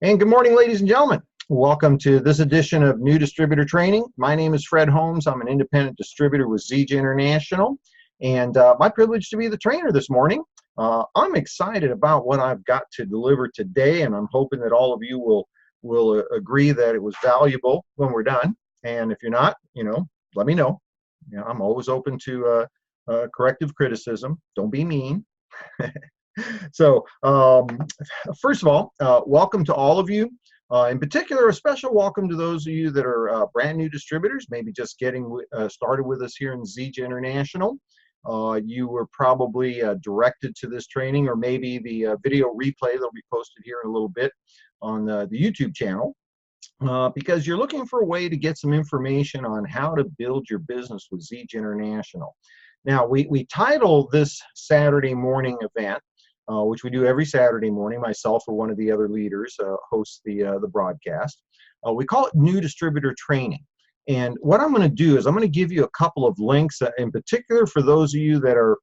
And good morning, ladies and gentlemen. Welcome to this edition of New Distributor Training. My name is Fred Holmes. I'm an independent distributor with Zija International, and my privilege to be the trainer this morning. I'm excited about what I've got to deliver today, and I'm hoping that all of you will agree that it was valuable when we're done. And if you're not, let me know. I'm always open to corrective criticism. Don't be mean. So first of all, welcome to all of you. In particular, a special welcome to those of you that are brand new distributors, maybe just getting started with us here in Zija International. You were probably directed to this training, or maybe the video replay that'll be posted here in a little bit on the YouTube channel, because you're looking for a way to get some information on how to build your business with Zija International. Now, we title this Saturday morning event, which we do every Saturday morning. Myself or one of the other leaders hosts the broadcast. We call it New Distributor Training. And what I'm going to do is I'm going to give you a couple of links, in particular for those of you that are,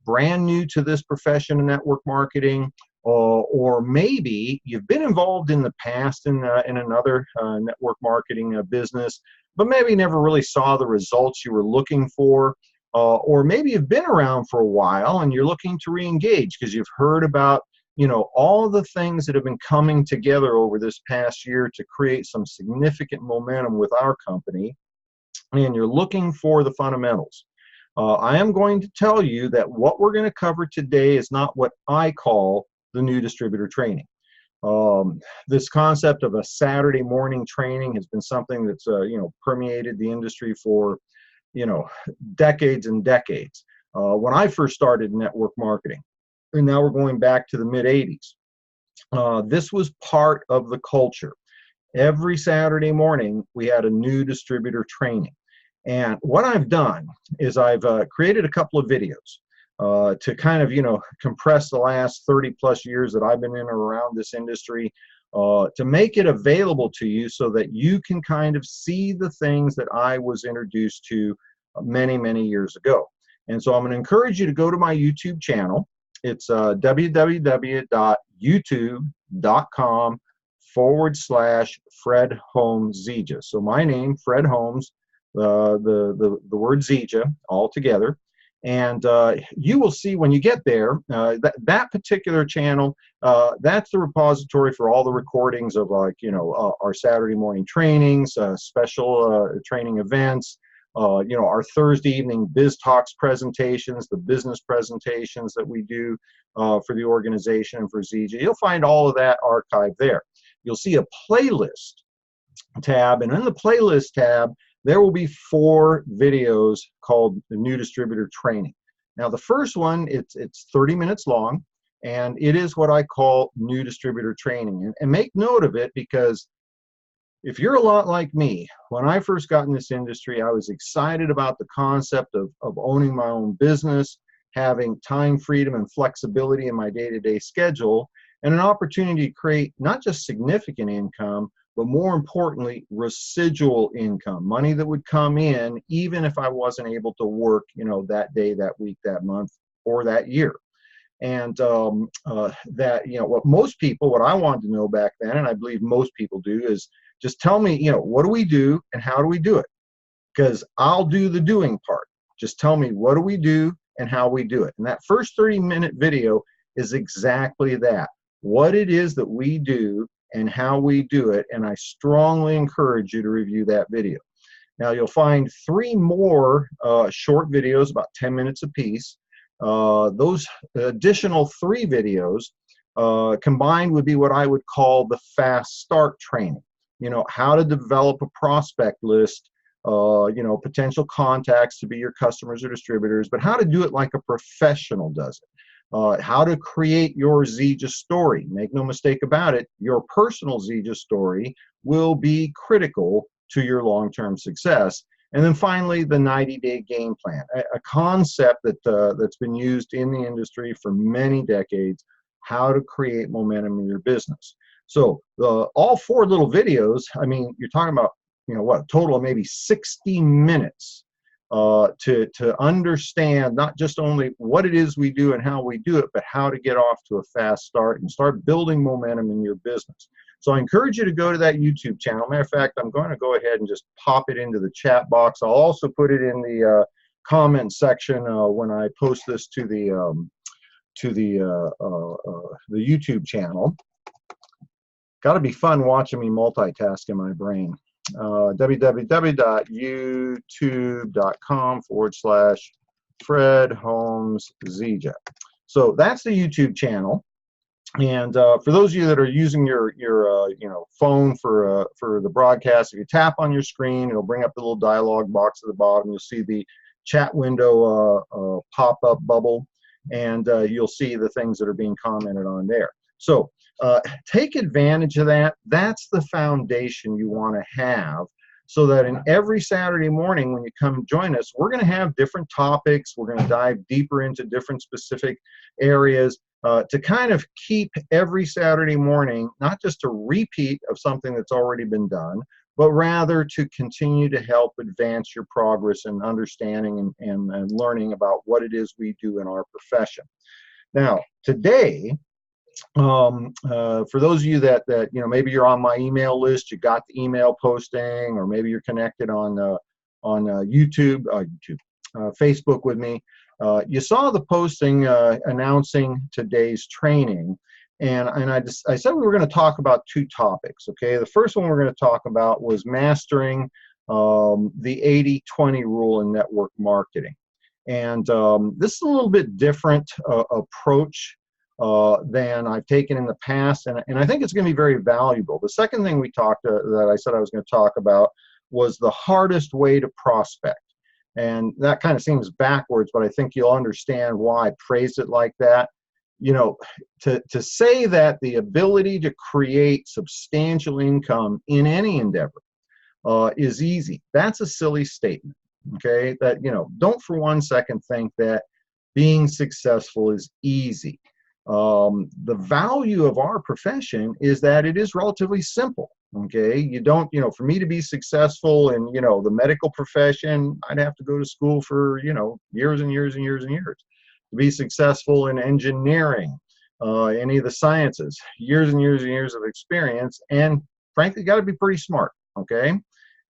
brand new to this profession of network marketing, or maybe you've been involved in the past in another network marketing business, but maybe never really saw the results you were looking for. Or maybe you've been around for a while and you're looking to re-engage because you've heard about, all the things that have been coming together over this past year to create some significant momentum with our company, and you're looking for the fundamentals. I am going to tell you that what we're going to cover today is not what I call the new distributor training. This concept of a Saturday morning training has been something that's, permeated the industry for decades and decades. When I first started network marketing, and now we're going back to the mid-'80s, this was part of the culture. Every Saturday morning, we had a new distributor training. And what I've done is I've created a couple of videos to kind of, compress the last 30 plus years that I've been in or around this industry, to make it available to you so that you can kind of see the things that I was introduced to many, many years ago. And so I'm going to encourage you to go to my YouTube channel. It's www.youtube.com/Fred Holmes Zija. So my name, Fred Holmes, the word Zija all together. And you will see when you get there, that particular channel, that's the repository for all the recordings of our Saturday morning trainings, special training events, our Thursday evening Biz Talks presentations, the business presentations that we do for the organization and for Zija. You'll find all of that archived there. You'll see a playlist tab, and in the playlist tab, there will be 4 videos called the New Distributor Training. Now, the first one, it's 30 minutes long, and it is what I call New Distributor Training. And make note of it, because if you're a lot like me, when I first got in this industry, I was excited about the concept of owning my own business, having time freedom and flexibility in my day-to-day schedule, and an opportunity to create not just significant income, but more importantly, residual income, money that would come in even if I wasn't able to work, that day, that week, that month, or that year. And what I wanted to know back then, and I believe most people do, is just tell me, what do we do and how do we do it? Because I'll do the doing part. Just tell me, what do we do and how we do it? And that first 30-minute video is exactly that, what it is that we do and how we do it. And I strongly encourage you to review that video. Now, you'll find 3 more short videos, about 10 minutes apiece. Those additional 3 videos combined would be what I would call the fast start training. How to develop a prospect list, potential contacts to be your customers or distributors, but how to do it like a professional does it. How to create your Zija story. Make no mistake about it, your personal Zija story will be critical to your long-term success. And then finally, the 90-day game plan, a concept that's been used in the industry for many decades, how to create momentum in your business. So all 4 little videos, I mean, you're talking about, a total of maybe 60 minutes to understand not just only what it is we do and how we do it, but how to get off to a fast start and start building momentum in your business. So I encourage you to go to that YouTube channel. Matter of fact, I'm going to go ahead and just pop it into the chat box. I'll also put it in the comment section when I post this to the YouTube channel. Got to be fun watching me multitask in my brain. www.youtube.com/Fred Holmes Zija. So that's the YouTube channel. And for those of you that are using your phone for the broadcast, if you tap on your screen, it'll bring up the little dialog box at the bottom. You'll see the chat window pop-up bubble, and you'll see the things that are being commented on there. So take advantage of that. That's the foundation you want to have, so that in every Saturday morning when you come join us, we're going to have different topics. We're going to dive deeper into different specific areas to kind of keep every Saturday morning, not just a repeat of something that's already been done, but rather to continue to help advance your progress and understanding and learning about what it is we do in our profession. Now, today, for those of you that maybe you're on my email list, you got the email posting, or maybe you're connected on Facebook with me. You saw the posting announcing today's training, and I said we were going to talk about two topics. Okay, the first one we're going to talk about was mastering the 80-20 rule in network marketing, and this is a little bit different approach than I've taken in the past, and I think it's going to be very valuable. The second thing we talked that I said I was going to talk about was the hardest way to prospect. And that kind of seems backwards, but I think you'll understand why I phrased it like that. You know, to say that the ability to create substantial income in any endeavor is easy, that's a silly statement. Okay, that, don't for one second think that being successful is easy. The value of our profession is that it is relatively simple. Okay, you don't, for me to be successful in, the medical profession, I'd have to go to school for, years and years and years and years. To be successful in engineering, any of the sciences, years and years and years of experience, and frankly, got to be pretty smart. Okay,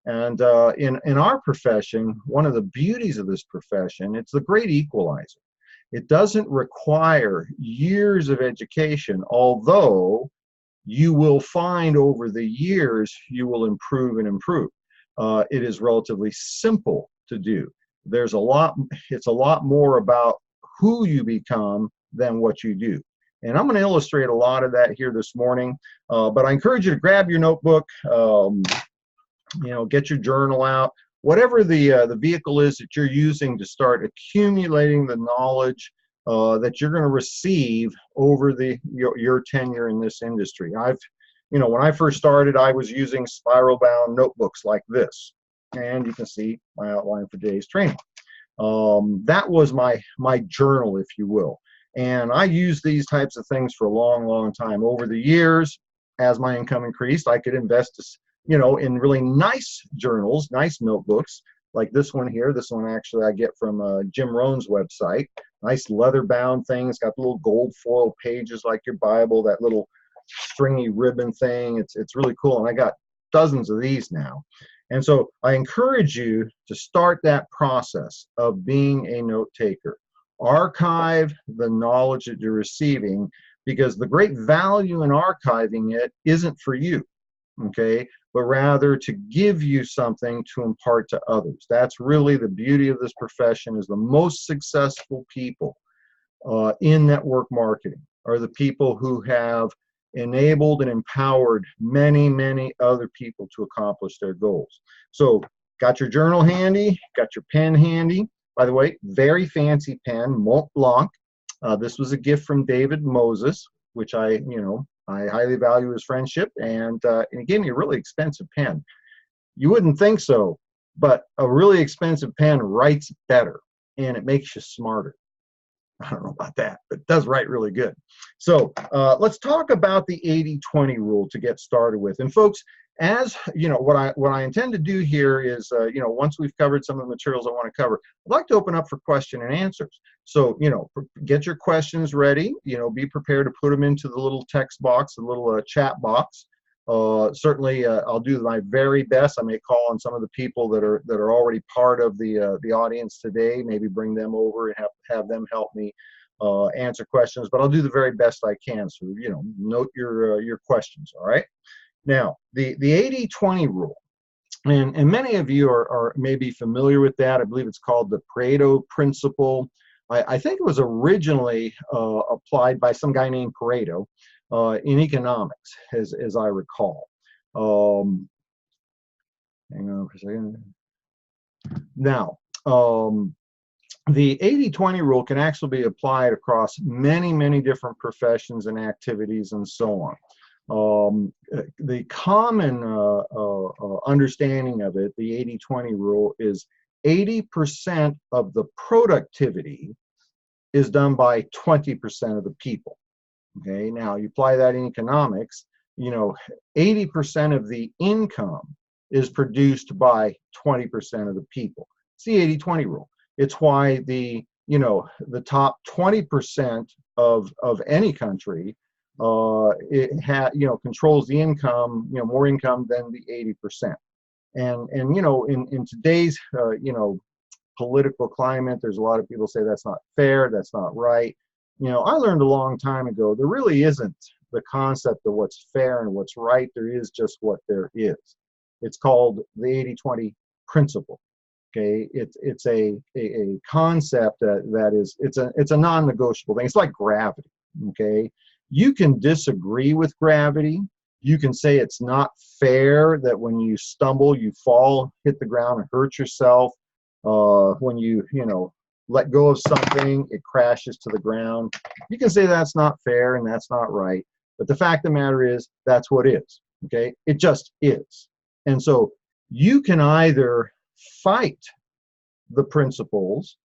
and in our profession, one of the beauties of this profession, it's the great equalizer. It doesn't require years of education, although you will find over the years you will improve and improve. It is relatively simple to do. It's a lot more about who you become than what you do. And I'm going to illustrate a lot of that here this morning. But I encourage you to grab your notebook, get your journal out, whatever the vehicle is that you're using to start accumulating the knowledge that you're going to receive over your tenure in this industry. When I first started, I was using spiral-bound notebooks like this, and you can see my outline for today's training. That was my journal, if you will, and I used these types of things for a long, long time. Over the years, as my income increased, I could invest, in really nice journals, nice notebooks, like this one here. This one actually I get from Jim Rohn's website. Nice leather-bound thing. It's got the little gold foil pages like your Bible, that little stringy ribbon thing. It's really cool, and I got dozens of these now. And so I encourage you to start that process of being a note taker. Archive the knowledge that you're receiving, because the great value in archiving it isn't for you, okay, but rather to give you something to impart to others. That's really the beauty of this profession, is the most successful people in network marketing are the people who have enabled and empowered many, many other people to accomplish their goals. So, got your journal handy, got your pen handy. By the way, very fancy pen, Mont Blanc. This was a gift from David Moses, which I highly value his friendship, and he gave me a really expensive pen. You wouldn't think so, but a really expensive pen writes better, and it makes you smarter. I don't know about that, but it does write really good. So let's talk about the 80-20 rule to get started with. And folks, as you know, what I intend to do here is, you know, once we've covered some of the materials I want to cover, I'd like to open up for question and answers. So, you know, get your questions ready. You know, be prepared to put them into the little text box, the little chat box. Certainly, I'll do my very best. I may call on some of the people that are already part of the audience today. Maybe bring them over and have them help me answer questions. But I'll do the very best I can. So, you know, note your questions. All right. Now, the 80-20 rule, and many of you are maybe familiar with that. I believe it's called the Pareto principle. I think it was originally applied by some guy named Pareto in economics, as I recall. Hang on for a second. Now, the 80-20 rule can actually be applied across many different professions and activities and so on. The common understanding of it, the 80-20 rule, is 80% of the productivity is done by 20% of the people. Okay, now you apply that in economics, you know, 80% of the income is produced by 20% of the people. It's the 80-20 rule. It's why the, you know, the top 20% of any country controls the income, you know, more income than the 80%. And you know, in today's you know, political climate, there's a lot of people say that's not fair, that's not right. You know, I learned a long time ago there really isn't the concept of what's fair and what's right. There is just what there is. It's called the 80-20 principle. Okay, it's a concept that is, it's a non-negotiable thing. It's like gravity. Okay, you can disagree with gravity. You can say it's not fair that when you stumble, you fall, hit the ground, and hurt yourself. When you know, let go of something, it crashes to the ground. You can say that's not fair and that's not right. But the fact of the matter is, that's what is. Okay, it just is. And so you can either fight the principles,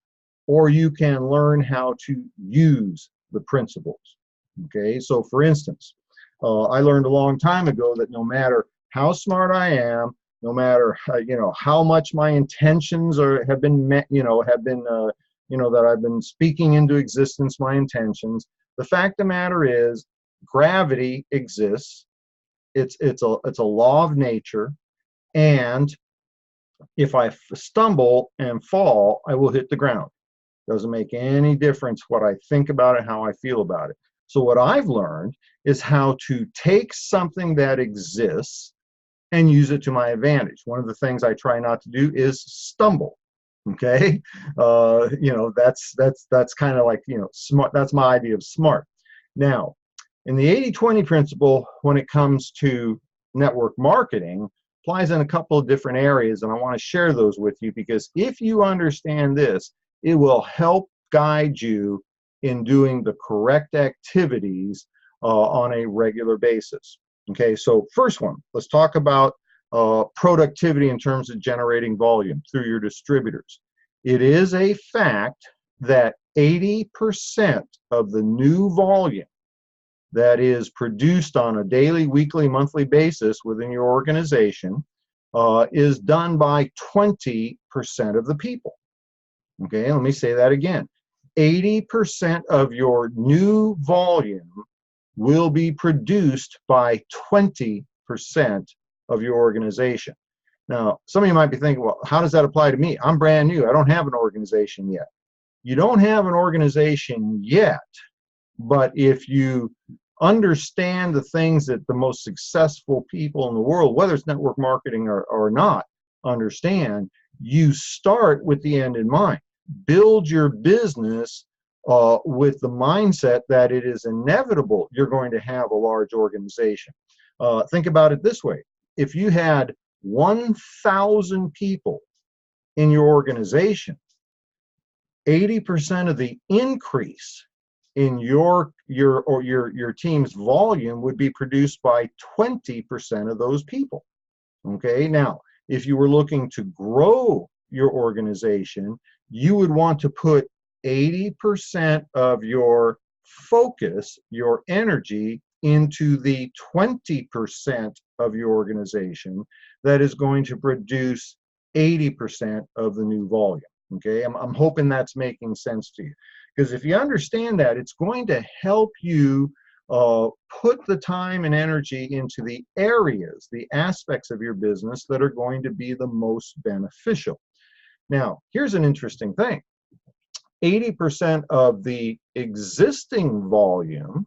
or you can learn how to use the principles. Okay, so for instance, I learned a long time ago that no matter how smart I am, no matter you know, how much my intentions have been met, you know, you know, that I've been speaking into existence my intentions, the fact of the matter is, gravity exists. It's a law of nature, and if I stumble and fall, I will hit the ground. Doesn't make any difference what I think about it, how I feel about it. So what I've learned is how to take something that exists and use it to my advantage. One of the things I try not to do is stumble. Okay, you know, that's kind of like, you know, smart. That's my idea of smart. Now, in the 80-20 principle, when it comes to network marketing, applies in a couple of different areas, and I want to share those with you, because if you understand this, it will help guide you in doing the correct activities on a regular basis. Okay, so first one, let's talk about productivity in terms of generating volume through your distributors. It is a fact that 80% of the new volume that is produced on a daily, weekly, monthly basis within your organization is done by 20% of the people. Okay, let me say that again. 80% of your new volume will be produced by 20% of your organization. Now, some of you might be thinking, well, how does that apply to me? I'm brand new. I don't have an organization yet. You don't have an organization yet, but if you understand the things that the most successful people in the world, whether it's network marketing or not, understand, you start with the end in mind. Build your business with the mindset that it is inevitable you're going to have a large organization. Think about it this way. If you had 1,000 people in your organization, 80% of the increase in your team's volume would be produced by 20% of those people. Okay, now if you were looking to grow your organization, you would want to put 80% of your focus, your energy, into the 20% of your organization that is going to produce 80% of the new volume. Okay, I'm hoping that's making sense to you. Because if you understand that, it's going to help you put the time and energy into the areas, the aspects of your business that are going to be the most beneficial. Now, here's an interesting thing. 80% of the existing volume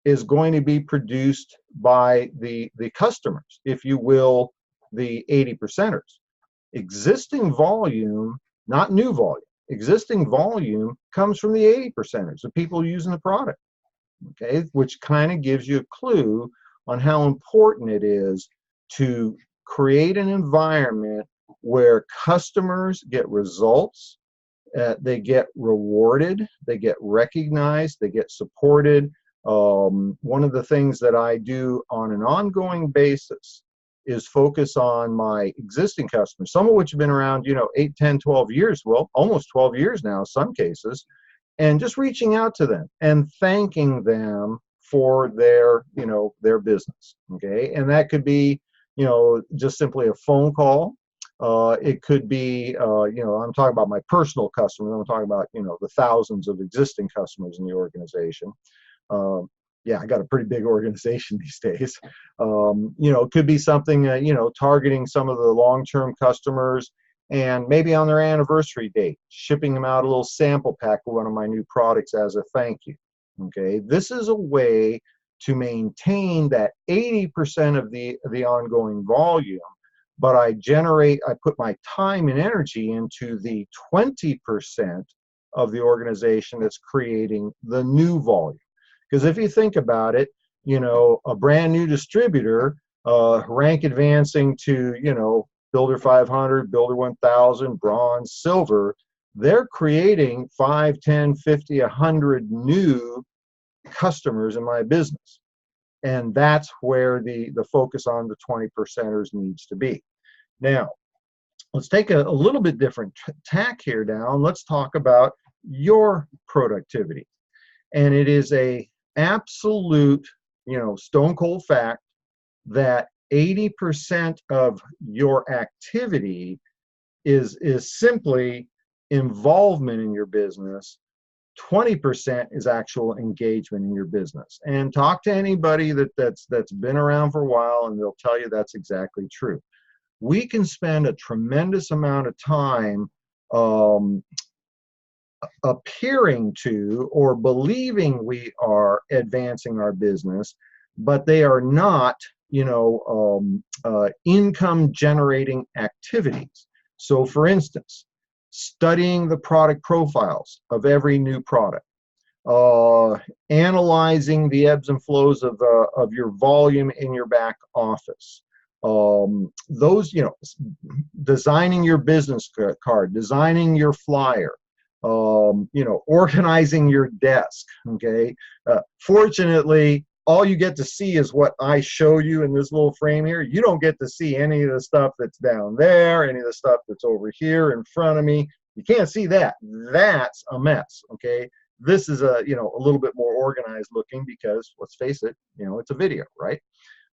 is going to be produced by the customers, if you will, the 80%ers. Existing volume, not new volume, existing volume comes from the 80%ers, the people using the product, okay, which kind of gives you a clue on how important it is to create an environment where customers get results, they get rewarded, they get recognized, they get supported. One of the things that I do on an ongoing basis is focus on my existing customers, some of which have been around, 8, 10, 12 years, well, almost 12 years now, in some cases, and just reaching out to them and thanking them for their, their business, okay? And that could be, just simply a phone call. It could be, I'm talking about my personal customers. I'm talking about, the thousands of existing customers in the organization. Yeah, I got a pretty big organization these days. It could be something, targeting some of the long-term customers and maybe on their anniversary date, shipping them out a little sample pack of one of my new products as a thank you. Okay, this is a way to maintain that 80% of the ongoing volume, but I put my time and energy into the 20% of the organization that's creating the new volume. Because if you think about it, a brand new distributor, rank advancing to, Builder 500, Builder 1000, Bronze, Silver, they're creating 5, 10, 50, 100 new customers in my business. And that's where the focus on the 20%ers needs to be. Now, let's take a little bit different tack here now, and let's talk about your productivity. And it is a absolute, stone cold fact that 80% of your activity is simply involvement in your business. 20% is actual engagement in your business. And talk to anybody that's been around for a while, and they'll tell you that's exactly true. We can spend a tremendous amount of time appearing to or believing we are advancing our business, but they are not, income generating activities. So for instance, studying the product profiles of every new product, analyzing the ebbs and flows of your volume in your back office, those, designing your business card, designing your flyer, organizing your desk, okay? Fortunately, all you get to see is what I show you in this little frame here. You don't get to see any of the stuff that's down there, any of the stuff that's over here in front of me. You can't see that. That's a mess, okay? This is a little bit more organized looking because, let's face it, it's a video, right?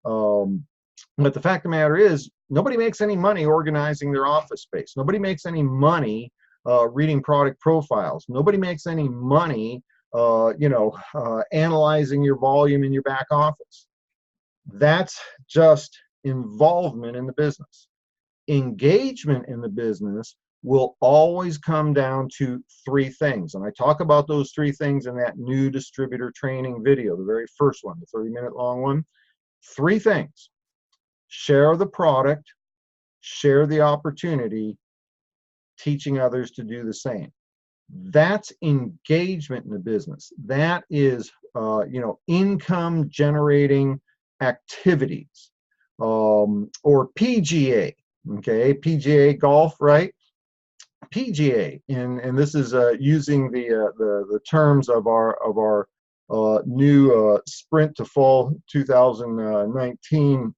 But the fact of the matter is, nobody makes any money organizing their office space. Nobody makes any money reading product profiles. Nobody makes any money, analyzing your volume in your back office. That's just involvement in the business. Engagement in the business will always come down to 3 things. And I talk about those 3 things in that new distributor training video, the very first one, the 30-minute long one. 3 things: share the product, share the opportunity, teaching others to do the same. That's engagement in the business. That is, income generating activities, or PGA, okay? PGA golf, right? PGA, and this is using the terms of our new Sprint to Fall 2019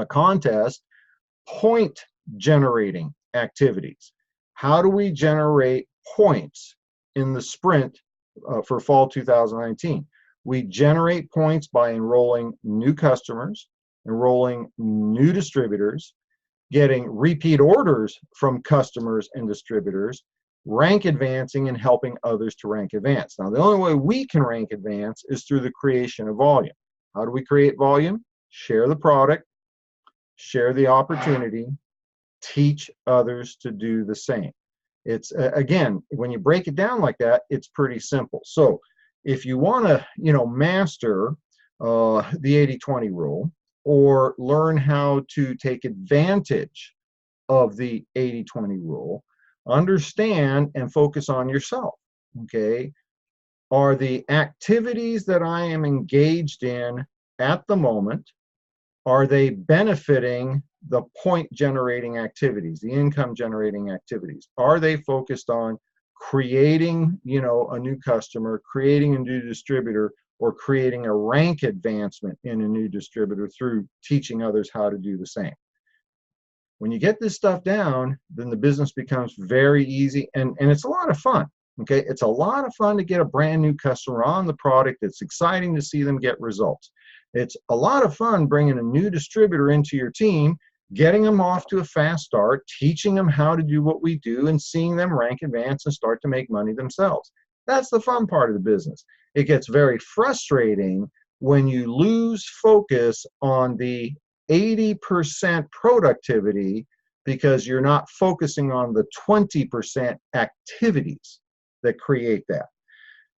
contest. Point generating activities. How do we generate points in the sprint for fall 2019. We generate points by enrolling new customers, enrolling new distributors, getting repeat orders from customers and distributors, rank advancing, and helping others to rank advance. Now, the only way we can rank advance is through the creation of volume. How do we create volume? Share the product, share the opportunity, teach others to do the same. It's again, when you break it down like that, it's pretty simple. So if you want to, master the 80-20 rule, or learn how to take advantage of the 80-20 rule, understand and focus on yourself. Okay, are the activities that I am engaged in at the moment, are they benefiting the point generating activities, the income generating activities? Are they focused on creating, a new customer, creating a new distributor, or creating a rank advancement in a new distributor through teaching others how to do the same? When you get this stuff down, then the business becomes very easy, and it's a lot of fun. Okay, it's a lot of fun to get a brand new customer on the product. It's exciting to see them get results. It's a lot of fun bringing a new distributor into your team, getting them off to a fast start, teaching them how to do what we do, and seeing them rank advance and start to make money themselves. That's the fun part of the business. It gets very frustrating when you lose focus on the 80% productivity because you're not focusing on the 20% activities that create that.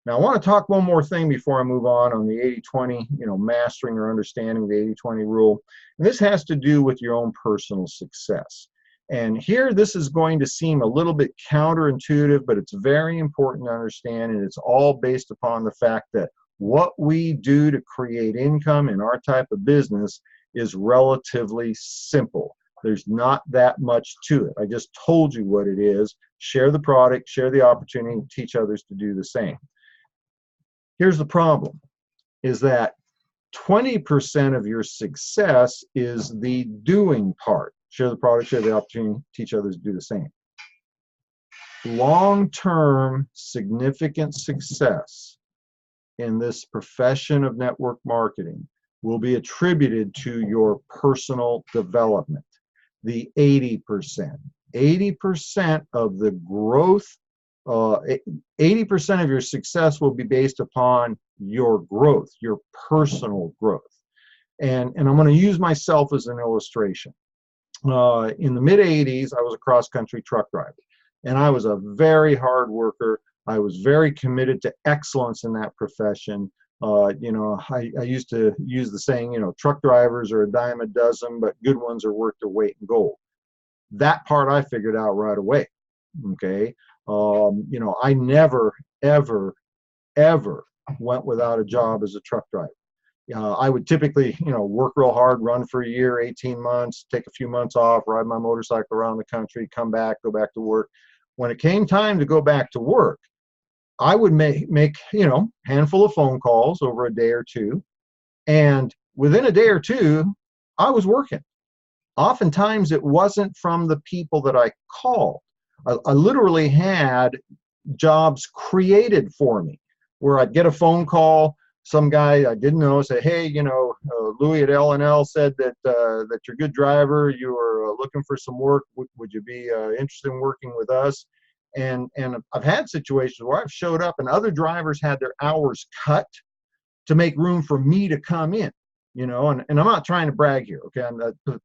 Now, I want to talk one more thing before I move on the 80-20, mastering or understanding the 80-20 rule. And this has to do with your own personal success. And here, this is going to seem a little bit counterintuitive, but it's very important to understand, and it's all based upon the fact that what we do to create income in our type of business is relatively simple. There's not that much to it. I just told you what it is. Share the product, share the opportunity, and teach others to do the same. Here's the problem, is that 20% of your success is the doing part. Share the product, share the opportunity, teach others to do the same. Long-term significant success in this profession of network marketing will be attributed to your personal development, the 80%. 80% of the growth, 80% of your success will be based upon your growth, your personal growth. And I'm going to use myself as an illustration. In the mid-'80s, I was a cross-country truck driver, and I was a very hard worker. I was very committed to excellence in that profession. I used to use the saying, truck drivers are a dime a dozen, but good ones are worth their weight in gold. That part I figured out right away. Okay. I never, ever, ever went without a job as a truck driver. I would typically, work real hard, run for a year, 18 months, take a few months off, ride my motorcycle around the country, come back, go back to work. When it came time to go back to work, I would make handful of phone calls over a day or two. And within a day or two, I was working. Oftentimes it wasn't from the people that I called. I literally had jobs created for me where I'd get a phone call, some guy I didn't know say, hey, Louis at L&L said that you're a good driver, you are looking for some work, would you be interested in working with us? And I've had situations where I've showed up and other drivers had their hours cut to make room for me to come in, and I'm not trying to brag here, okay?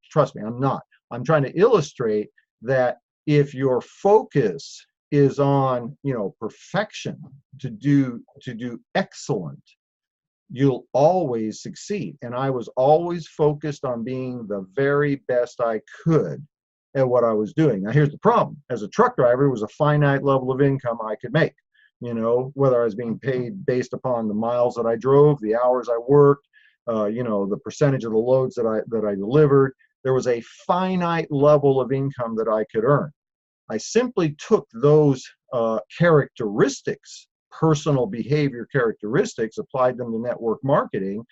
Trust me, I'm not. I'm trying to illustrate that if your focus is on, perfection, to do excellent, you'll always succeed. And I was always focused on being the very best I could at what I was doing. Now, here's the problem. As a truck driver, it was a finite level of income I could make, whether I was being paid based upon the miles that I drove, the hours I worked, the percentage of the loads that I delivered. There was a finite level of income that I could earn. I simply took those characteristics, personal behavior characteristics, applied them to network marketing,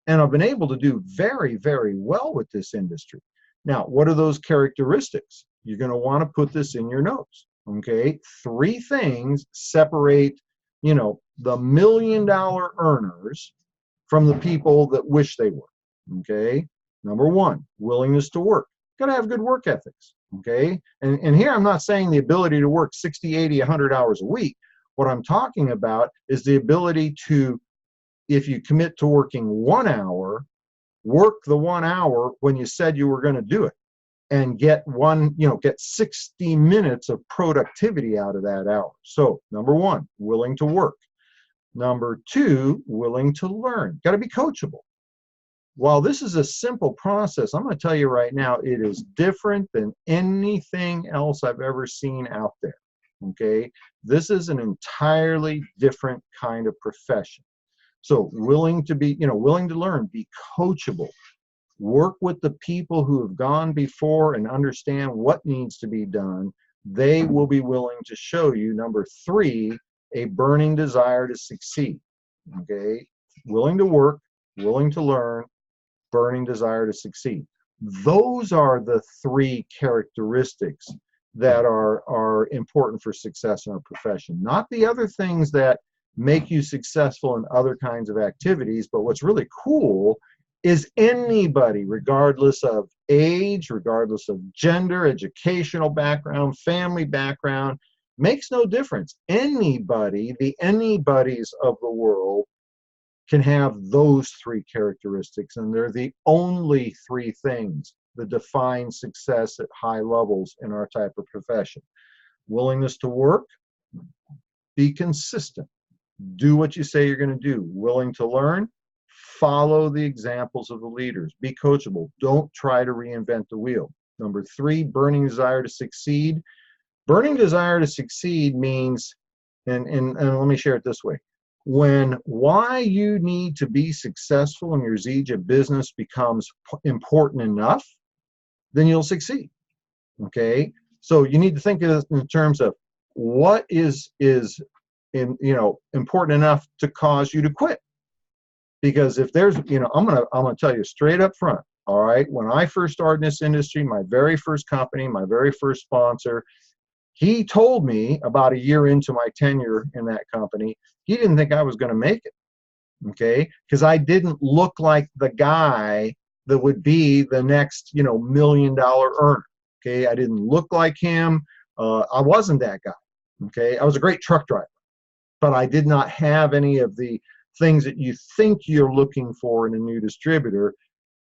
and I've been able to do very, very well with this industry. Now, what are those characteristics? You're going to want to put this in your notes. Okay, three things separate, the $1 million earners from the people that wish they were. Okay, number one, willingness to work. Got to have good work ethics. Okay, and here I'm not saying the ability to work 60, 80, 100 hours a week. What I'm talking about is the ability to, if you commit to working 1 hour, work the 1 hour when you said you were going to do it, and get 60 minutes of productivity out of that hour. So number one, willing to work. Number two, willing to learn. Got to be coachable. While this is a simple process, I'm going to tell you right now, it is different than anything else I've ever seen out there. Okay, this is an entirely different kind of profession. So willing to be, willing to learn, be coachable, work with the people who have gone before and understand what needs to be done. They will be willing to show you, number three, a burning desire to succeed. Okay, willing to work, willing to learn, burning desire to succeed. Those are the three characteristics that are important for success in our profession, not the other things that make you successful in other kinds of activities. But what's really cool is anybody, regardless of age, regardless of gender, educational background, family background, makes no difference. Anybody, the anybody's of the world, can have those three characteristics, and they're the only three things that define success at high levels in our type of profession. Willingness to work, be consistent, do what you say you're going to do. Willing to learn, follow the examples of the leaders, be coachable, don't try to reinvent the wheel. Number three, burning desire to succeed. Burning desire to succeed means, and let me share it this way, when why you need to be successful in your Zija business becomes important enough, then you'll succeed. Okay, so you need to think of this in terms of what is important enough to cause you to quit. Because if there's, I'm gonna tell you straight up front. All right, when I first started in this industry, my very first company, my very first sponsor, he told me about a year into my tenure in that company, he didn't think I was going to make it. Okay, because I didn't look like the guy that would be the next, $1 million earner. Okay, I didn't look like him. I wasn't that guy. Okay, I was a great truck driver, but I did not have any of the things that you think you're looking for in a new distributor.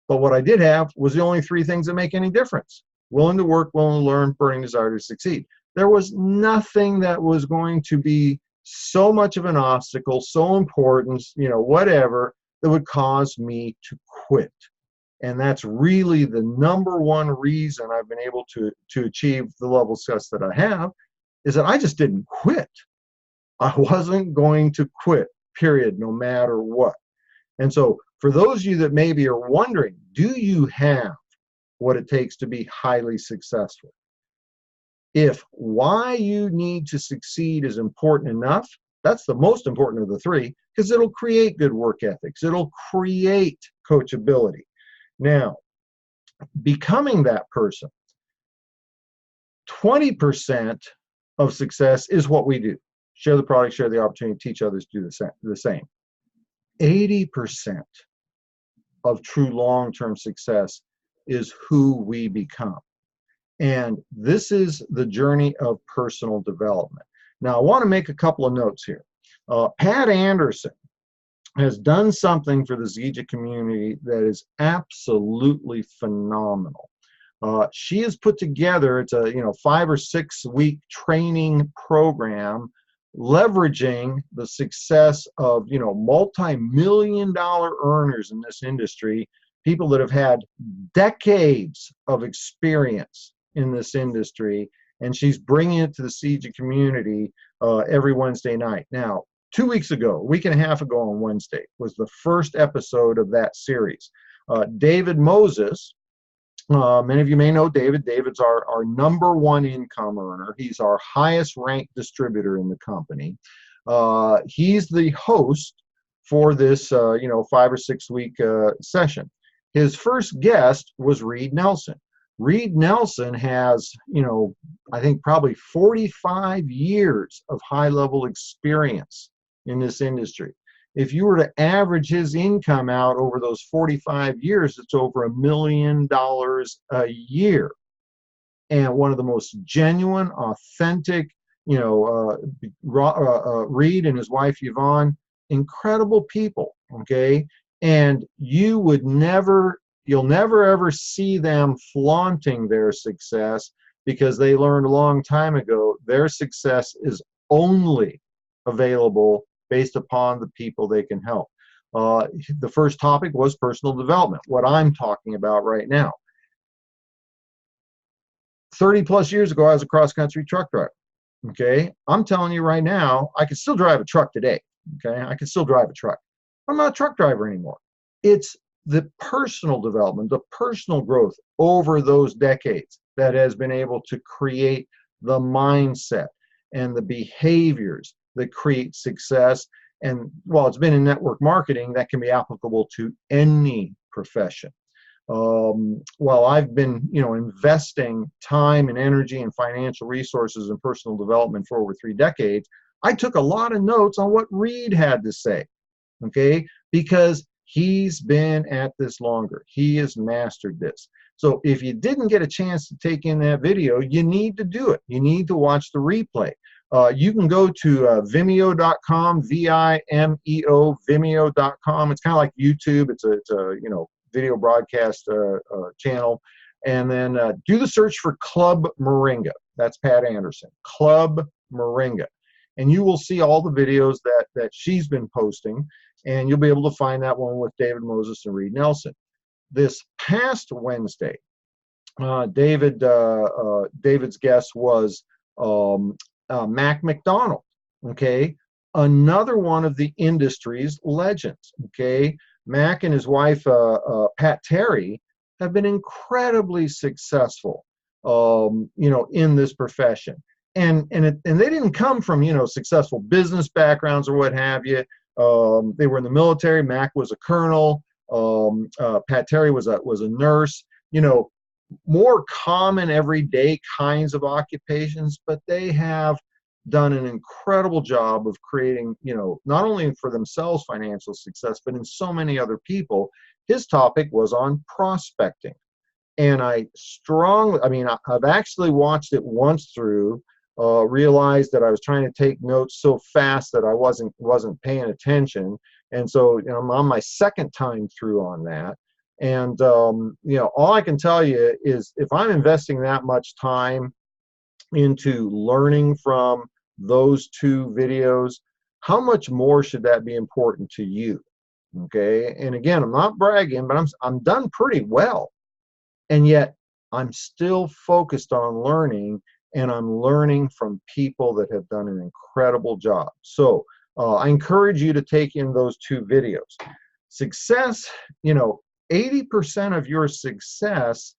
But what I did have was the only three things that make any difference: willing to work, willing to learn, burning desire to succeed. There was nothing that was going to be so much of an obstacle, so important, whatever, that would cause me to quit. And that's really the number one reason I've been able to achieve the level of success that I have, is that I just didn't quit. I wasn't going to quit, period, no matter what. And so for those of you that maybe are wondering, do you have what it takes to be highly successful? If why you need to succeed is important enough, that's the most important of the three, because it'll create good work ethics. It'll create coachability. Now, becoming that person, 20% of success is what we do. Share the product, share the opportunity, teach others to do the same. 80% of true long-term success is who we become. And this is the journey of personal development. Now, I want to make a couple of notes here. Pat Anderson has done something for the Zija community that is absolutely phenomenal. She has put together, it's a 5 or 6 week training program, leveraging the success of multi-million-dollar earners in this industry, people that have had decades of experience in this industry, and she's bringing it to the Zija community every Wednesday night. Now, 2 weeks ago, a week and a half ago on Wednesday, was the first episode of that series. David Moses, many of you may know David. David's our number one income earner. He's our highest ranked distributor in the company. He's the host for this 5 or 6 week session. His first guest was Reid Nelson. Reid Nelson has, I think probably 45 years of high-level experience in this industry. If you were to average his income out over those 45 years, it's over $1 million a year. And one of the most genuine, authentic, Reid and his wife Yvonne, incredible people, okay? And you'll never ever see them flaunting their success, because they learned a long time ago their success is only available based upon the people they can help. The first topic was personal development, what I'm talking about right now. 30 plus years ago, I was a cross-country truck driver. Okay, I'm telling you right now, I can still drive a truck today. Okay, I can still drive a truck. I'm not a truck driver anymore. It's the personal development, the personal growth over those decades that has been able to create the mindset and the behaviors that create success. And while it's been in network marketing, that can be applicable to any profession. While I've been, investing time and energy and financial resources in personal development for over 3 decades, I took a lot of notes on what Reid had to say, okay? Because he's been at this longer. He has mastered this. So if you didn't get a chance to take in that video, you need to do it. You need to watch the replay. You can go to Vimeo.com, Vimeo, Vimeo.com. It's kind of like YouTube. It's a video broadcast channel, and then do the search for Club Moringa. That's Pat Anderson, Club Moringa, and you will see all the videos that she's been posting, and you'll be able to find that one with David Moses and Reid Nelson. This past Wednesday, David's guest was McDonald. Okay, another one of the industry's legends. Okay. Mac and his wife, Pat Terry, have been incredibly successful, in this profession. And they didn't come from, successful business backgrounds or what have you. They were in the military. Mac was a colonel. Pat Terry was a nurse. More common everyday kinds of occupations, but they have done an incredible job of creating, not only for themselves financial success, but in so many other people. His topic was on prospecting. And I've actually watched it once through, realized that I was trying to take notes so fast that I wasn't paying attention. And so, I'm on my second time through on that. And, all I can tell you is, if I'm investing that much time into learning from those 2 videos, how much more should that be important to you? Okay, and again, I'm not bragging, but I'm done pretty well, and yet I'm still focused on learning, and I'm learning from people that have done an incredible job. So I encourage you to take in those 2 videos. Success, 80% of your success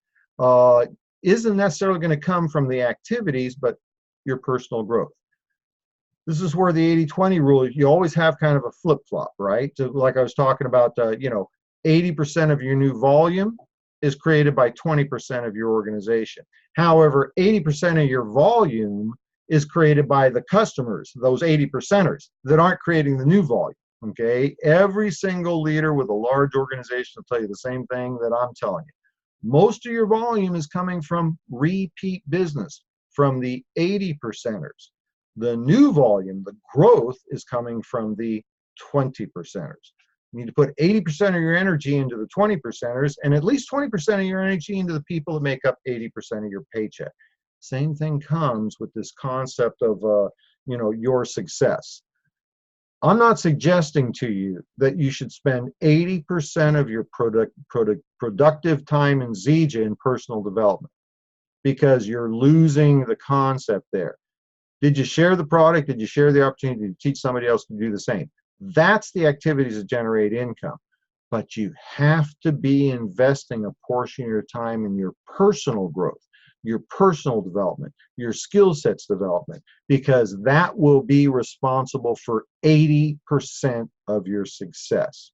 isn't necessarily going to come from the activities, but your personal growth. This is where the 80-20 rule, you always have kind of a flip-flop, right? So like I was talking about, 80% of your new volume is created by 20% of your organization. However, 80% of your volume is created by the customers, those 80%ers that aren't creating the new volume, okay? Every single leader with a large organization will tell you the same thing that I'm telling you. Most of your volume is coming from repeat business, from the 80%ers. The new volume, the growth, is coming from the 20%ers. You need to put 80% of your energy into the 20%ers, and at least 20% of your energy into the people that make up 80% of your paycheck. Same thing comes with this concept of your success. I'm not suggesting to you that you should spend 80% of your productive time in ZJ in personal development, because you're losing the concept there. Did you share the product? Did you share the opportunity to teach somebody else to do the same? That's the activities that generate income. But you have to be investing a portion of your time in your personal growth, your personal development, your skill sets development, because that will be responsible for 80% of your success.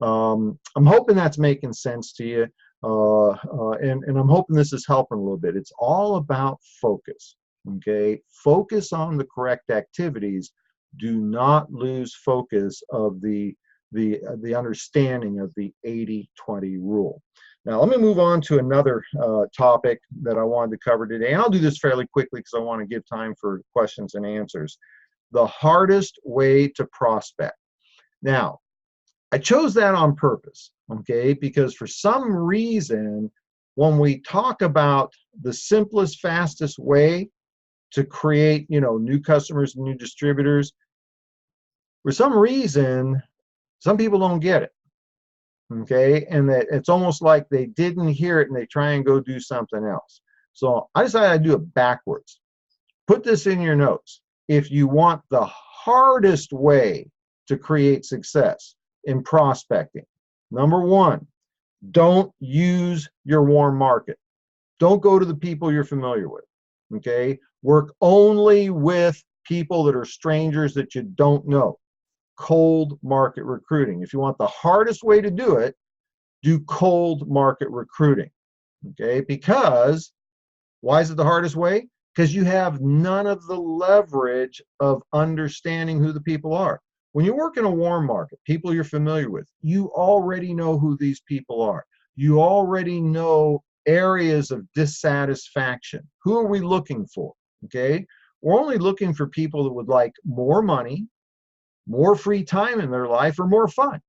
I'm hoping that's making sense to you. And I'm hoping this is helping a little bit. It's all about focus. Okay, focus on the correct activities. Do not lose focus of the understanding of the 80-20 rule. Now, let me move on to another topic that I wanted to cover today. And I'll do this fairly quickly because I want to give time for questions and answers. The hardest way to prospect. Now, I chose that on purpose, okay, because for some reason, when we talk about the simplest, fastest way to create, new customers and new distributors, for some reason, some people don't get it, okay, and that it's almost like they didn't hear it and they try and go do something else. So I decided I'd do it backwards. Put this in your notes. If you want the hardest way to create success in prospecting, number one, don't use your warm market. Don't go to the people you're familiar with, okay? Work only with people that are strangers that you don't know. Cold market recruiting. If you want the hardest way to do it, do cold market recruiting, okay? Because, why is it the hardest way? Because you have none of the leverage of understanding who the people are. When you work in a warm market, people you're familiar with, you already know who these people are. You already know areas of dissatisfaction. Who are we looking for? Okay, we're only looking for people that would like more money, more free time in their life, or more fun,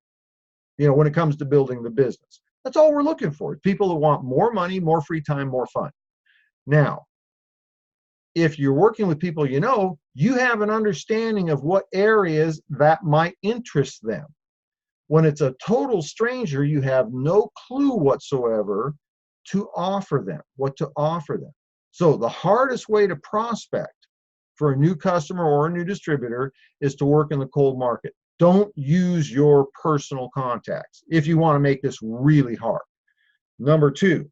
when it comes to building the business. That's all we're looking for. People that want more money, more free time, more fun. Now, if you're working with people you have an understanding of what areas that might interest them. When it's a total stranger, you have no clue whatsoever to offer them, what to offer them. So the hardest way to prospect for a new customer or a new distributor is to work in the cold market. Don't use your personal contacts if you want to make this really hard. Number two,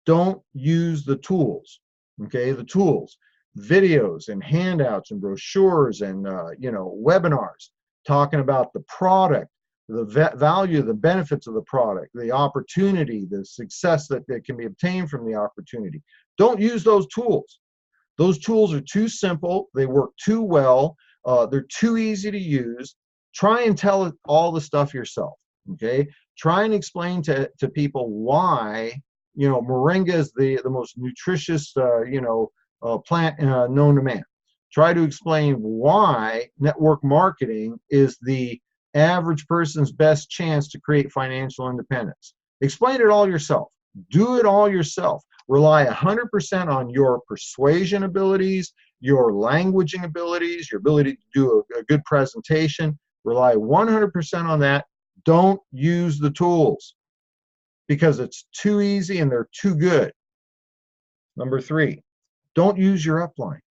don't use the tools, okay? The tools, videos and handouts and brochures and, webinars talking about the product, the value, the benefits of the product, the opportunity, the success that can be obtained from the opportunity. Don't use those tools. Those tools are too simple. They work too well. They're too easy to use. Try and tell all the stuff yourself, okay? Try and explain to people why, moringa is the most nutritious, plant known to man. Try to explain why network marketing is the average person's best chance to create financial independence. Explain it all yourself. Do it all yourself. Rely 100% on your persuasion abilities, your languaging abilities, your ability to do a good presentation. Rely 100% on that. Don't use the tools because it's too easy and they're too good. Number three, don't use your upline,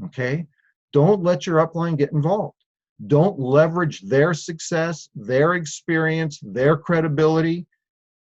okay? Don't let your upline get involved. Don't leverage their success, their experience, their credibility.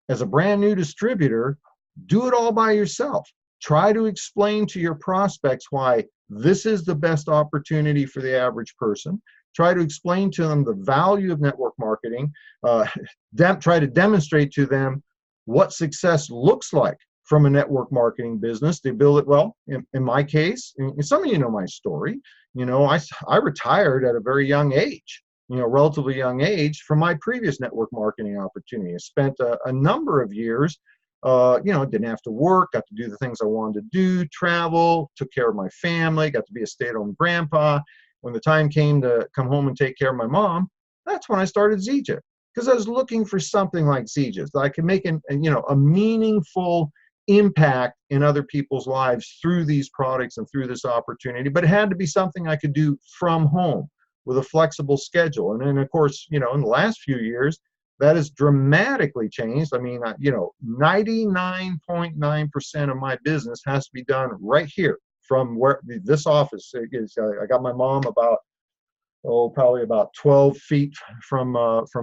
As a brand new distributor, do it all by yourself. Try to explain to your prospects why this is the best opportunity for the average person. Try to explain to them the value of network marketing. Try to demonstrate to them what success looks like from a network marketing business. They build it well. In my case, and some of you know my story. I retired at a very young age, relatively young age from my previous network marketing opportunity. I spent a number of years, didn't have to work, got to do the things I wanted to do, travel, took care of my family, got to be a stay-at-home grandpa. When the time came to come home and take care of my mom, that's when I started ZJ, because I was looking for something like ZJ's that I could make a meaningful impact in other people's lives through these products and through this opportunity. But it had to be something I could do from home with a flexible schedule. And then, of course, in the last few years, that has dramatically changed. I mean, 99.9% of my business has to be done right here from where this office is. I got my mom about, probably about 12 feet from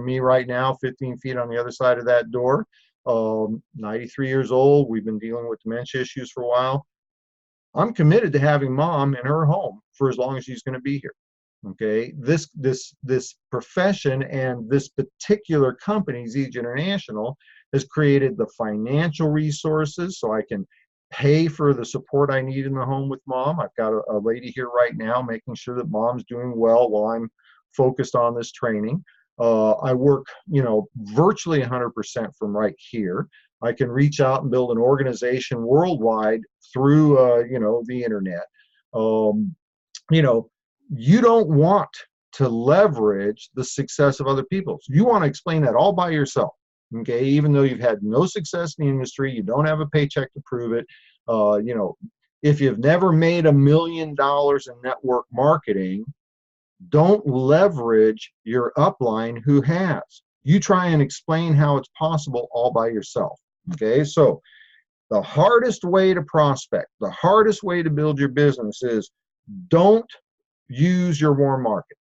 me right now, 15 feet on the other side of that door. 93 years old. We've been dealing with dementia issues for a while. I'm committed to having mom in her home for as long as she's going to be here. Okay, this profession and this particular company, ZJ International, has created the financial resources so I can pay for the support I need in the home with mom. I've got a lady here right now making sure that mom's doing well while I'm focused on this training. I work, virtually 100% from right here. I can reach out and build an organization worldwide through, the internet. You don't want to leverage the success of other people. So you want to explain that all by yourself, okay? Even though you've had no success in the industry, you don't have a paycheck to prove it. If you've never made $1 million in network marketing, don't leverage your upline who has. You try and explain how it's possible all by yourself, okay? So the hardest way to prospect, the hardest way to build your business is don't use your warm market.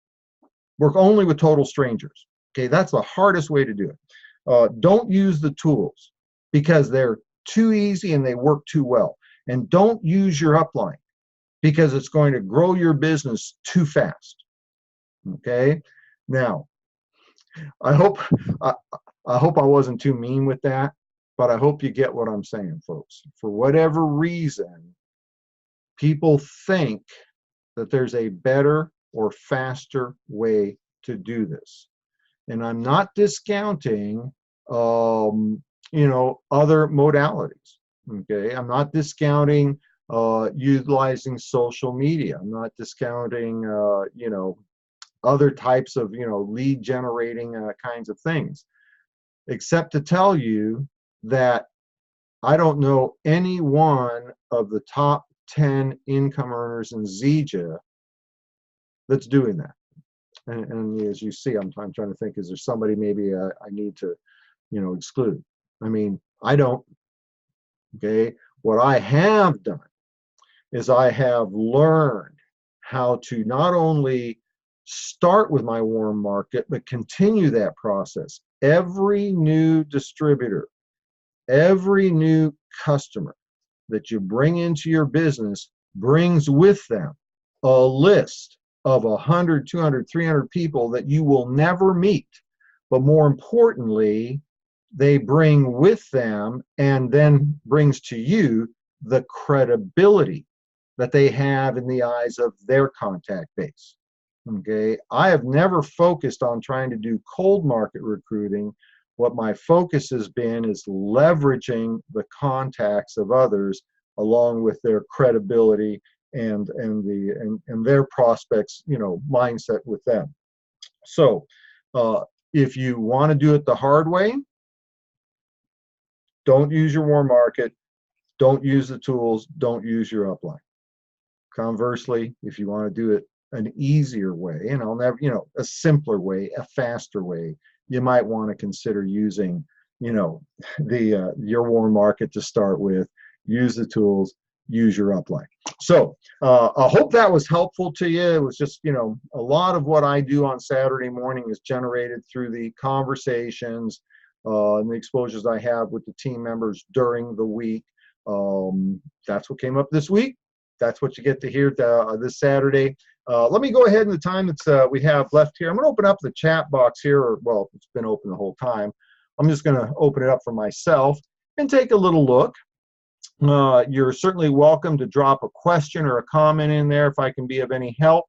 Work only with total strangers, okay? That's the hardest way to do it. Don't use the tools because they're too easy and they work too well. And don't use your upline because it's going to grow your business too fast. Okay. Now, I hope I wasn't too mean with that, but I hope you get what I'm saying, folks. For whatever reason, people think that there's a better or faster way to do this, and I'm not discounting, other modalities. Okay, I'm not discounting utilizing social media. I'm not discounting, other types of, lead generating kinds of things, except to tell you that I don't know any one of the top 10 income earners in Zija that's doing that. And as you see, I'm trying to think, is there somebody maybe I need to, exclude? I mean, I don't. Okay, what I have done is I have learned how to not only start with my warm market, but continue that process. Every new distributor, every new customer that you bring into your business brings with them a list of 100, 200, 300 people that you will never meet. But more importantly, they bring with them and then brings to you the credibility that they have in the eyes of their contact base. Okay, I have never focused on trying to do cold market recruiting. What my focus has been is leveraging the contacts of others along with their credibility and their prospects, mindset with them. So if you want to do it the hard way, don't use your warm market, don't use the tools, don't use your upline. Conversely, if you want to do it an easier way, and I'll never, a simpler way, a faster way, you might want to consider using, your warm market to start with, use the tools, use your upline. So I hope that was helpful to you. It was just, a lot of what I do on Saturday morning is generated through the conversations and the exposures I have with the team members during the week. That's what came up this week. That's what you get to hear this Saturday. Let me go ahead in the time that we have left here. I'm going to open up the chat box here, well, it's been open the whole time. I'm just going to open it up for myself and take a little look. You're certainly welcome to drop a question or a comment in there if I can be of any help.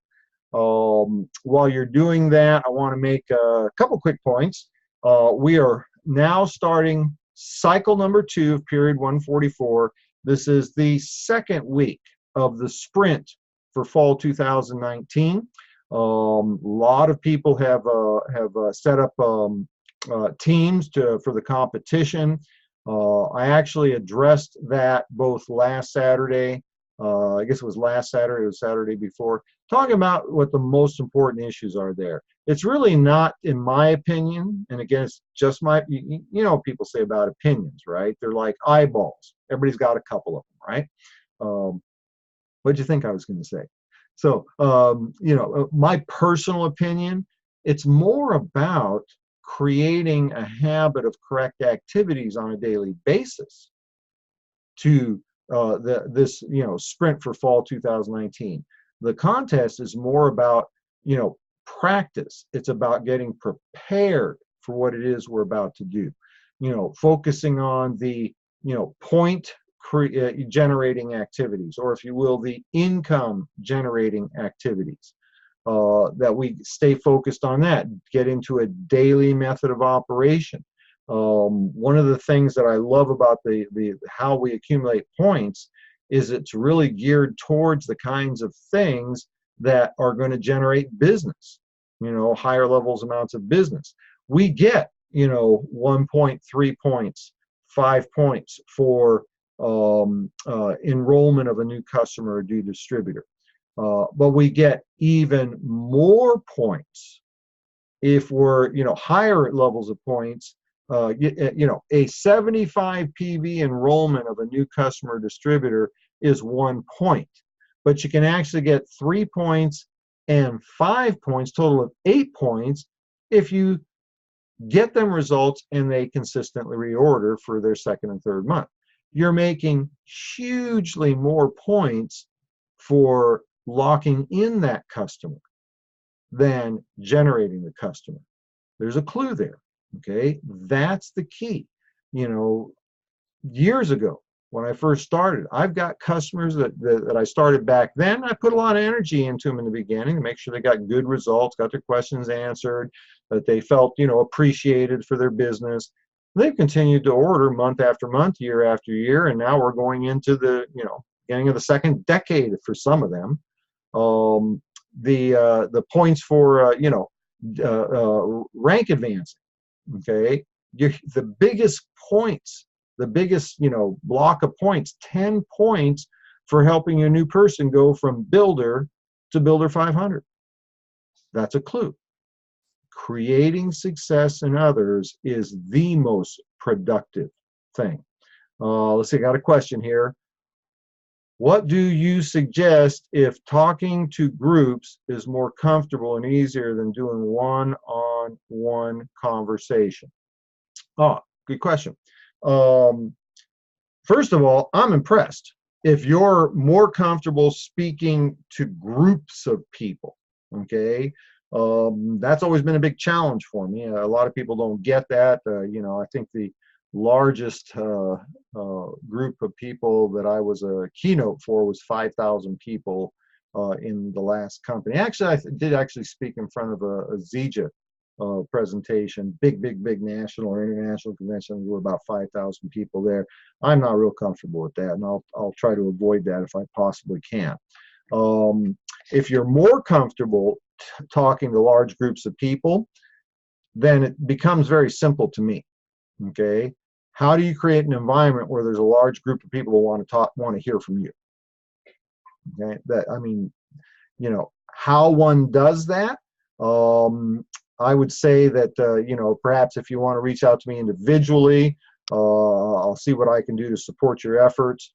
While you're doing that, I want to make a couple quick points. We are now starting cycle number 2 of period 144. This is the second week of the sprint for fall 2019. A lot of people have set up teams for the competition. I actually addressed that both last Saturday, I guess it was last Saturday or Saturday before, talking about what the most important issues are there. It's really not, in my opinion, and again, it's just my, what people say about opinions, right? They're like eyeballs. Everybody's got a couple of them, right? What did you think I was going to say? So, my personal opinion, it's more about creating a habit of correct activities on a daily basis to this sprint for fall 2019. The contest is more about practice. It's about getting prepared for what it is we're about to do. focusing on the, point generating activities, or if you will, the income generating activities. That we stay focused on that, get into a daily method of operation. One of the things that I love about the how we accumulate points is it's really geared towards the kinds of things that are going to generate business, higher levels amounts of business. We get, 1.3 points, 5 points for enrollment of a new customer or new distributor. But we get even more points if we're, higher levels of points. A 75 PV enrollment of a new customer distributor is 1 point, but you can actually get 3 points and 5 points, total of 8 points, if you get them results and they consistently reorder for their second and third month. You're making hugely more points for locking in that customer than generating the customer. There's a clue there. Okay, that's the key. Years ago when I first started, I've got customers that I started back then. I put a lot of energy into them in the beginning to make sure they got good results, got their questions answered, that they felt, appreciated for their business. They've continued to order month after month, year after year, and now we're going into the, beginning of the second decade for some of them. The points for, rank advancing. Okay, the biggest points, the biggest, block of points, 10 points for helping a new person go from builder to builder 500. That's a clue. Creating success in others is the most productive thing. Let's see, I got a question here. What do you suggest if talking to groups is more comfortable and easier than doing one-on-one conversation? Oh, good question. First of all, I'm impressed. If you're more comfortable speaking to groups of people, okay, that's always been a big challenge for me. A lot of people don't get that. I think the largest group of people that I was a keynote for was 5,000 people in the last company. Actually, I did actually speak in front of a ZJ presentation, big national or international convention. There were about 5,000 people there. I'm not real comfortable with that, and I'll try to avoid that if I possibly can. If you're more comfortable talking to large groups of people, then it becomes very simple to me. Okay, how do you create an environment where there's a large group of people who want to hear from you? Okay, how one does that. I would say that perhaps if you want to reach out to me individually, I'll see what I can do to support your efforts.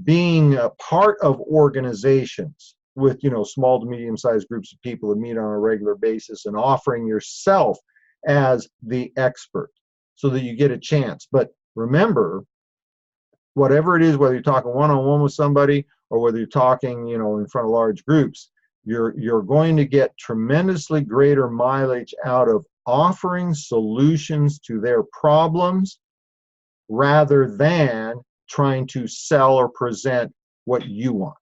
Being a part of organizations with small to medium-sized groups of people that meet on a regular basis, and offering yourself as the expert so that you get a chance. But remember, whatever it is, whether you're talking one-on-one with somebody or whether you're talking in front of large groups, you're going to get tremendously greater mileage out of offering solutions to their problems rather than trying to sell or present what you want.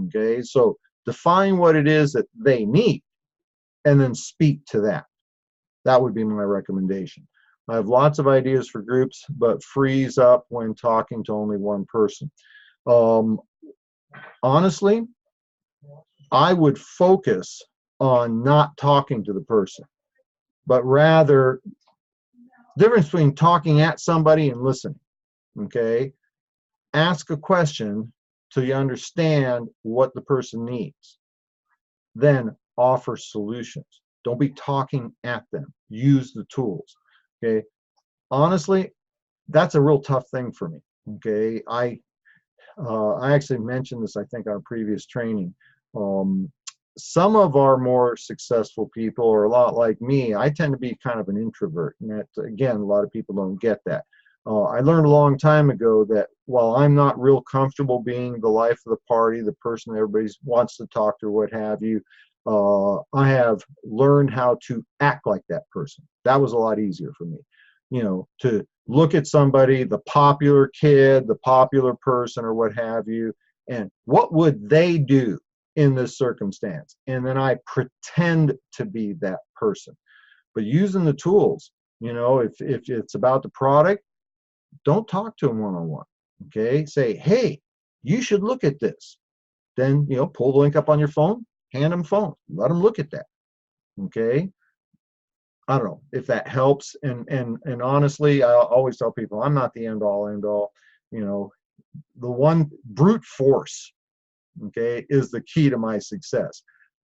Okay, so define what it is that they need and then speak to that. That would be my recommendation. I have lots of ideas for groups, but freeze up when talking to only one person. Honestly, I would focus on not talking to the person, but rather difference between talking at somebody and listening. Okay, ask a question till you understand what the person needs. Then offer solutions. Don't be talking at them. Use the tools. Okay. Honestly, that's a real tough thing for me. Okay. I actually mentioned this, I think, on a previous training. Some of our more successful people are a lot like me. I tend to be kind of an introvert, and that, again, a lot of people don't get that. I learned a long time ago that while I'm not real comfortable being the life of the party, the person that everybody wants to talk to, what have you, I have learned how to act like that person. That was a lot easier for me, you know, to look at somebody, the popular kid, the popular person, or what have you, and what would they do in this circumstance? And then I pretend to be that person. But using the tools, you know, if it's about the product, don't talk to them one-on-one. Okay, say, hey, you should look at this. Then, you know, pull the link up on your phone, hand them phone, let them look at that. Okay, I don't know if that helps. And honestly, I always tell people I'm not the end all end all. You know, the one brute force, okay, is the key to my success.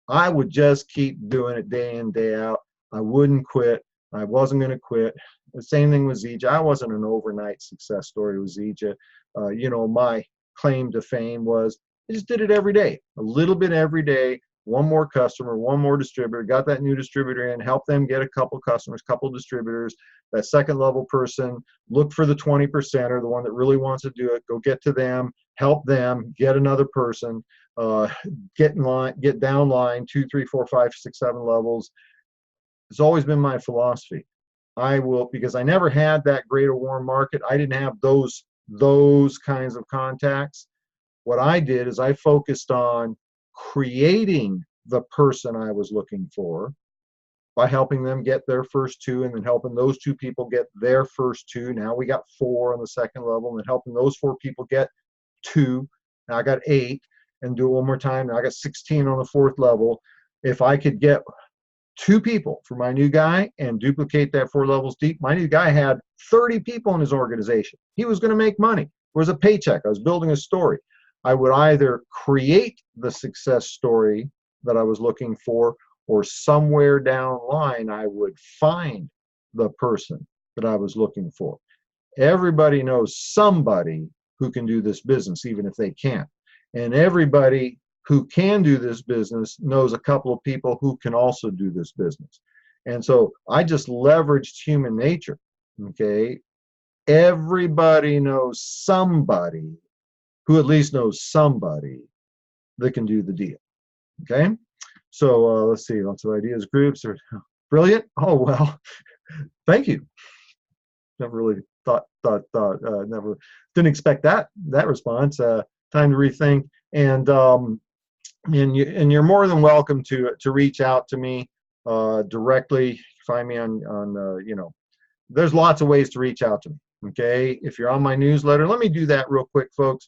I would just keep doing it day in, day out. I wouldn't quit. I wasn't going to quit. The same thing with Zija. I wasn't an overnight success story with Zija. You know, my claim to fame was I just did it every day, a little bit every day. One more customer, one more distributor, got that new distributor in, help them get a couple customers, couple distributors. That second level person, look for the 20%er, the one that really wants to do it, go get to them, help them, get another person, get in line, get down line, 2, 3, 4, 5, 6, 7 levels. It's always been my philosophy. I will, because I never had that great a warm market. I didn't have those kinds of contacts. What I did is I focused on creating the person I was looking for by helping them get their first 2, and then helping those 2 people get their first 2. Now we got 4 on the second level, and then helping those 4 people get 2. Now I got 8, and do it one more time. Now I got 16 on the 4th level. If I could get 2 people for my new guy and duplicate that 4 levels deep, my new guy had 30 people in his organization. He was going to make money. It was a paycheck. I was building a story. I would either create the success story that I was looking for, or somewhere down the line, I would find the person that I was looking for. Everybody knows somebody who can do this business, even if they can't. And everybody who can do this business knows a couple of people who can also do this business. And so I just leveraged human nature. Okay. Everybody knows somebody who at least knows somebody that can do the deal. Okay. So let's see, lots of ideas, groups are brilliant. Oh, well, thank you. Never really never didn't expect that response. Time to rethink. And you're more than welcome to reach out to me directly. Find me on you know, there's lots of ways to reach out to me. Okay, if you're on my newsletter, let me do that real quick, folks.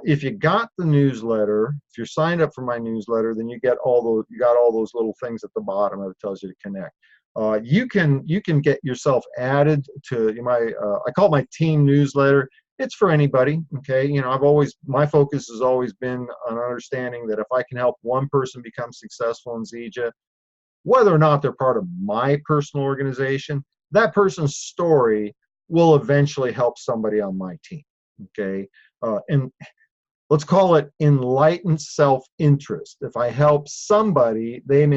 If you got the newsletter, if you're signed up for my newsletter, then you got all those little things at the bottom that tells you to connect. You can get yourself added to my I call it my team newsletter. It's for anybody. Okay, you know, my focus has always been on understanding that if I can help one person become successful in Zija, whether or not they're part of my personal organization, that person's story will eventually help somebody on my team. Okay, and let's call it enlightened self-interest. If I help somebody, their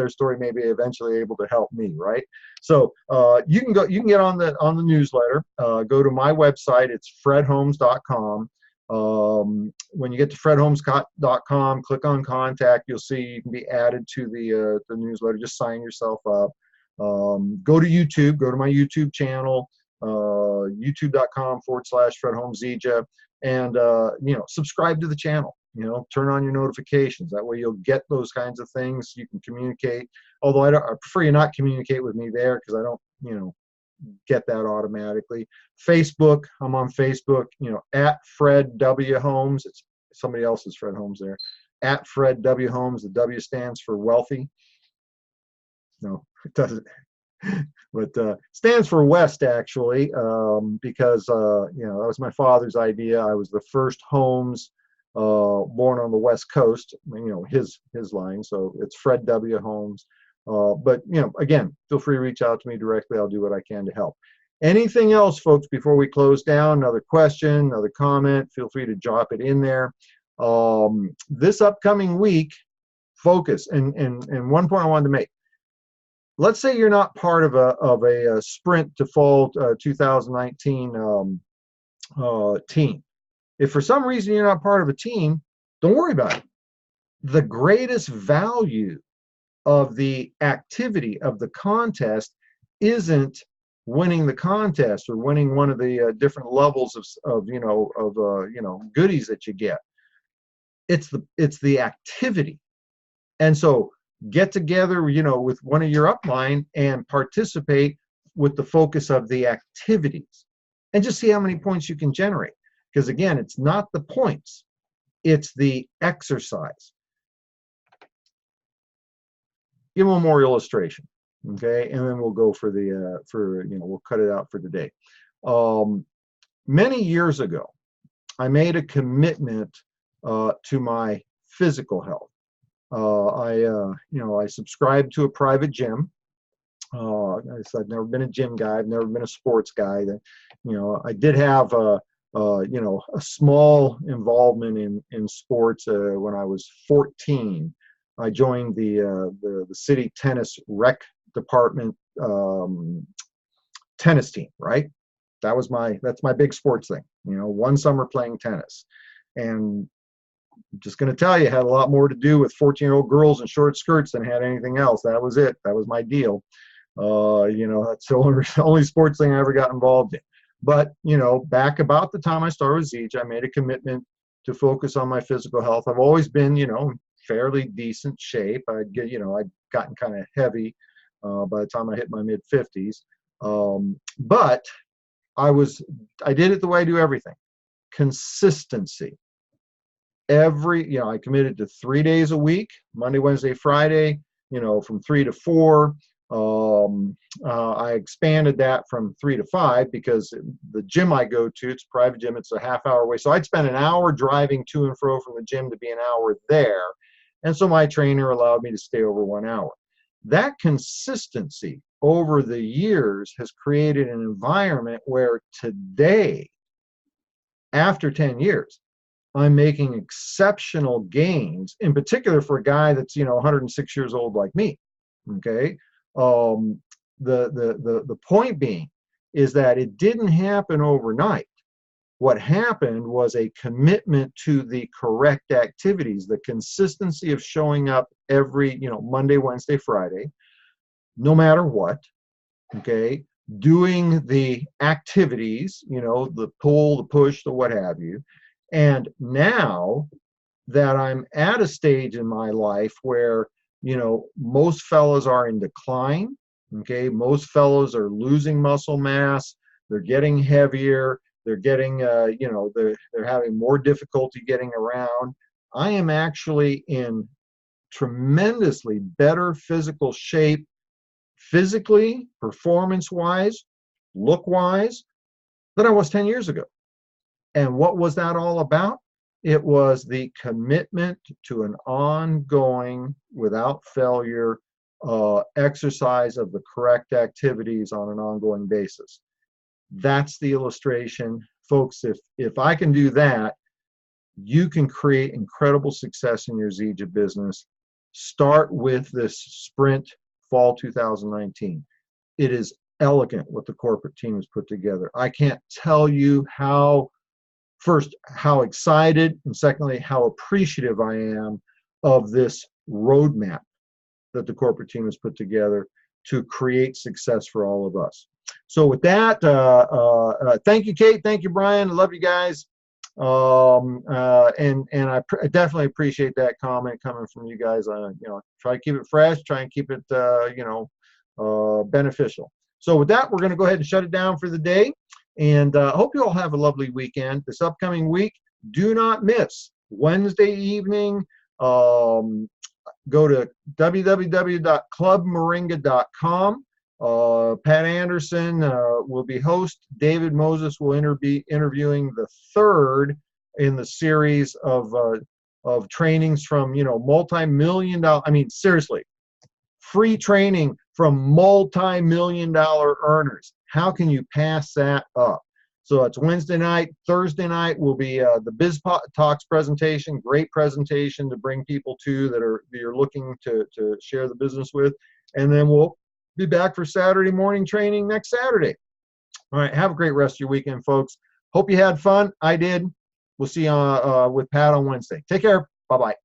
story may be eventually able to help me, right? So you can get on the newsletter. Go to my website. It's fredholmes.com. When you get to fredholmes.com, click on contact. You'll see you can be added to the newsletter. Just sign yourself up. Go to YouTube. Go to my YouTube channel, youtube.com/FredHolmesZija. And you know, subscribe to the channel. You know, turn on your notifications. That way you'll get those kinds of things. You can communicate. Although I prefer you not communicate with me there, because I don't, you know, get that automatically. Facebook, I'm on Facebook. You know, at Fred W. Holmes. It's somebody else's Fred Holmes there. At Fred W. Holmes. The W stands for wealthy. No, it doesn't. But stands for West, actually, because you know, that was my father's idea. I was the first Holmes born on the West Coast, you know, his line. So it's Fred W. Holmes. But you know, again, feel free to reach out to me directly. I'll do what I can to help. Anything else, folks, before we close down? Another question, another comment? Feel free to drop it in there. This upcoming week, focus. And one point I wanted to make. Let's say you're not part of a sprint to fall 2019 team. If for some reason you're not part of a team, don't worry about it. the greatest value of the activity of the contest isn't winning the contest or winning one of the different levels of goodies that you get. It's the activity. And so get together, with one of your upline and participate with the focus of the activities, and just see how many points you can generate. Because again, it's not the points, it's the exercise. Give one more illustration, okay, and then we'll go for the we'll cut it out for today. Many years ago, I made a commitment to my physical health. I subscribed to a private gym. I've never been a gym guy. I've never been a sports guy. I did have a small involvement in sports when I was 14. I joined the city tennis rec department tennis team. Right, that's my big sports thing. One summer playing tennis, and I'm just going to tell you, it had a lot more to do with 14-year-old girls in short skirts than had anything else. That was it. That was my deal. That's the only sports thing I ever got involved in. But, back about the time I started with Zeech, I made a commitment to focus on my physical health. I've always been, in fairly decent shape. I'd gotten kind of heavy by the time I hit my mid-50s. But I did it the way I do everything. Consistency. I committed to 3 days a week, Monday, Wednesday, Friday, from 3 to 4. I expanded that from 3 to 5 because the gym I go to, it's a private gym, it's a half-hour away. So I'd spend an hour driving to and fro from the gym to be an hour there. And so my trainer allowed me to stay over 1 hour. That consistency over the years has created an environment where today, after 10 years, I'm making exceptional gains, in particular for a guy that's 106 years old like me. Okay, the point being is that it didn't happen overnight. What happened was a commitment to the correct activities, the consistency of showing up every Monday, Wednesday, Friday, no matter what. Okay, doing the activities, the pull, the push, the what have you. And now that I'm at a stage in my life where, most fellows are in decline, okay? Most fellows are losing muscle mass, they're getting heavier, they're getting, they're having more difficulty getting around. I am actually in tremendously better physical shape, physically, performance-wise, look-wise, than I was 10 years ago. And what was that all about? It was the commitment to an ongoing, without failure, exercise of the correct activities on an ongoing basis. That's the illustration. Folks, if I can do that, you can create incredible success in your Zeech business. Start with this sprint fall 2019. It is elegant what the corporate team has put together. I can't tell you how excited, and secondly, how appreciative I am of this roadmap that the corporate team has put together to create success for all of us. So with that, thank you, Kate. Thank you, Brian. I love you guys. And I definitely appreciate that comment coming from you guys. Try to keep it fresh, try and keep it, beneficial. So with that, we're going to go ahead and shut it down for the day. And I hope you all have a lovely weekend. This upcoming week, do not miss Wednesday evening. Go to www.clubmoringa.com. Pat Anderson will be host. David Moses will be interviewing the third in the series of trainings from multi-million-dollar. I mean, seriously, free training from multi-million-dollar earners. How can you pass that up? So it's Wednesday night. Thursday night will be the Biz Talks presentation. Great presentation to bring people to that you're looking to share the business with. And then we'll be back for Saturday morning training next Saturday. All right. Have a great rest of your weekend, folks. Hope you had fun. I did. We'll see you with Pat on Wednesday. Take care. Bye-bye.